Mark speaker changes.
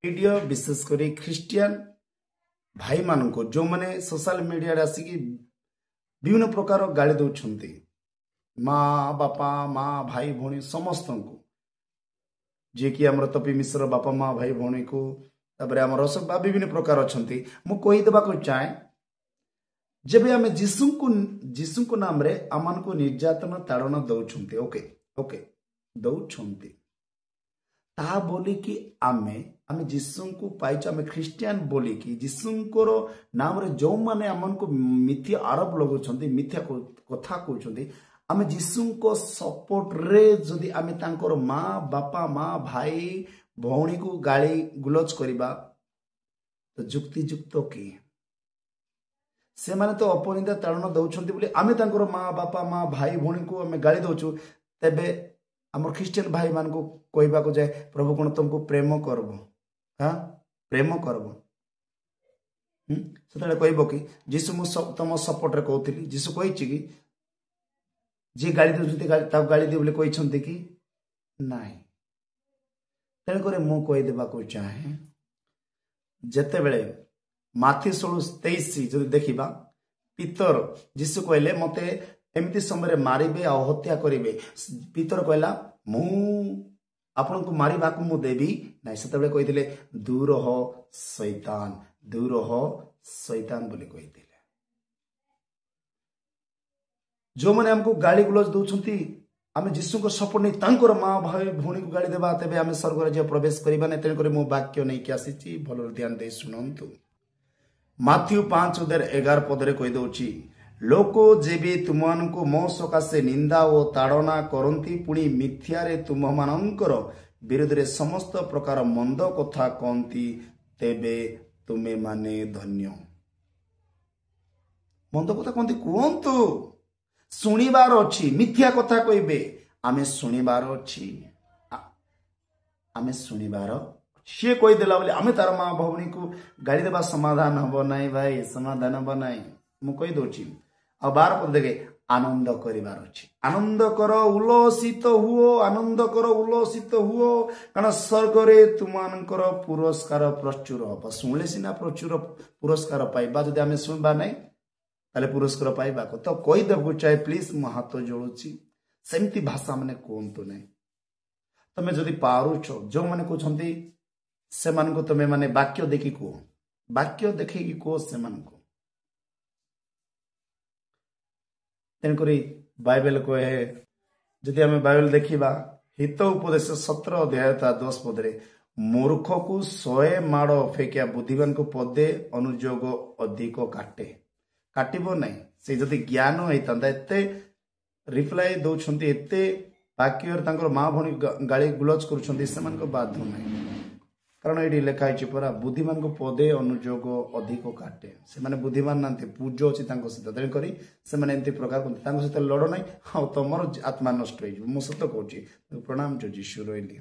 Speaker 1: Video विशेष कर Christian भाई मान को जो मैंने सोशल मीडिया आसिक विभिन्न प्रकार गाड़ी दौरान माँ बापा माँ भाई भौणी समस्त को जी कि आम तपी मिश्र बापा माँ भाई भौणी को आम विभिन्न प्रकार अच्छा मुझे चाहे जब आम जीशु को नाम रे आम को निर्यातन ताड़ना दौरान ओके ओके दौरान ता बोली कि आमे आमे जीशु को पाइच आमे ख्रिस्टियन बोली कि जीशुंकर नाम रे जो माने आमन को मिथ्या आरोप लगुछंती मिथ्या कथा कहउछंती आमे जीशु को सपोर्ट रे जदि आमे तांकर माँ बापा माँ भाई भौणी को गाली गुलज करिबा तो जुक्ति युक्त कि से माने तो अपनिंदा ताड़ना दउछंती बोली आमे तांकर माँ बापा माँ भाई भौणी को आमे गाली दउछु तेबे आम ख्रिस्टियन भाई मान को कहवा को जाए प्रभु कौन तुमको प्रेम करब हाँ प्रेम करब से कह कि जीशु मुझे तुम सपोर्ट रे कहती जीशु कही कि जी गाड़ी दे गाड़ी दे बोले कहते कि नाई तेणुक मुदेक चाहे जिते बड़े माथी 16:23 जो देखा पीतर जीशु कहले मते एमती समय मारे आ हत्या करेंगे पीतर कहला मु आपण को मारिबा को मु देवी ना से कही दूर हो शैतान बोली कही जो मैंने हमको गाली गुलज दौरान आम जीशु को सपोर्ट नहीं तांकर माँ भाई भौणी को गाली देवा तेज आम स्वर्ग राज्य प्रवेश करवा ना तेणुक मो वाक्य नहीं आसी भल ध्यान दे शुणु माथ्यू 5:11 पदरे कहीदे लोक जेबे तुमको मो सकाशे निंदा और ताड़ना करती पुणी मिथ्यारे तुम मानकर विरोध रे समस्त प्रकार मंद कथा कहती तेबे तुमे माने धन्य मंद कथा कहती कहतु शुणिबार अच्छी मिथ्या कथा कहबे आमे शुणिबार अच्छी आमे शुणिबार सी कहीदेला बोले आमे तार माँ भौणी को गाड़ी देवा समाधान हम ना भाई समाधान हम ना मु कही दौची आ 12 पद देखे आनंद करिवार अछि आनंद कर उल्लसित हुओ आनंद कर उल्लसित हुओ कारण स्वर्ग रे तुमानकर पुरस्कार प्रचुर हम शुणिले सिना प्रचुर पुरस्कार पाइबा जदि आमे शुणबा नहीं ताले पुरस्कार पाइबा को तो कही देबो चाहे प्लीज मो हाथ जोड़ुची सेमती भाषा माने कोंतु नहीं तमे जदि पारुछ जो माने कहउछंती से मान को तमे माने वाक्य देखि को वाक्य देखि को से मान को तेणुक बाइबल कहे जदि आम बाइबल देखा हित उपदेश 17:10 पदरे मूर्ख को 100 माड़ अपेक्षा बुद्धिमान को पदे अनुयोग अधिक काटे काटब ना से जदि ज्ञान होता एते रिप्लाई दौरान एते वाक्य माँ भौणी गाली गुलज कर बाध्य ना कारण ये लिखाई परा बुद्धिमान को पदे अनुयोग अधिक काटे से माने बुद्धिमान ना पूज अच्छी सहित तेणुक से प्रकार सहित लड़ ना तुम आत्मा नष्ट हो सत कहूँ प्रणाम जो जीशु रही।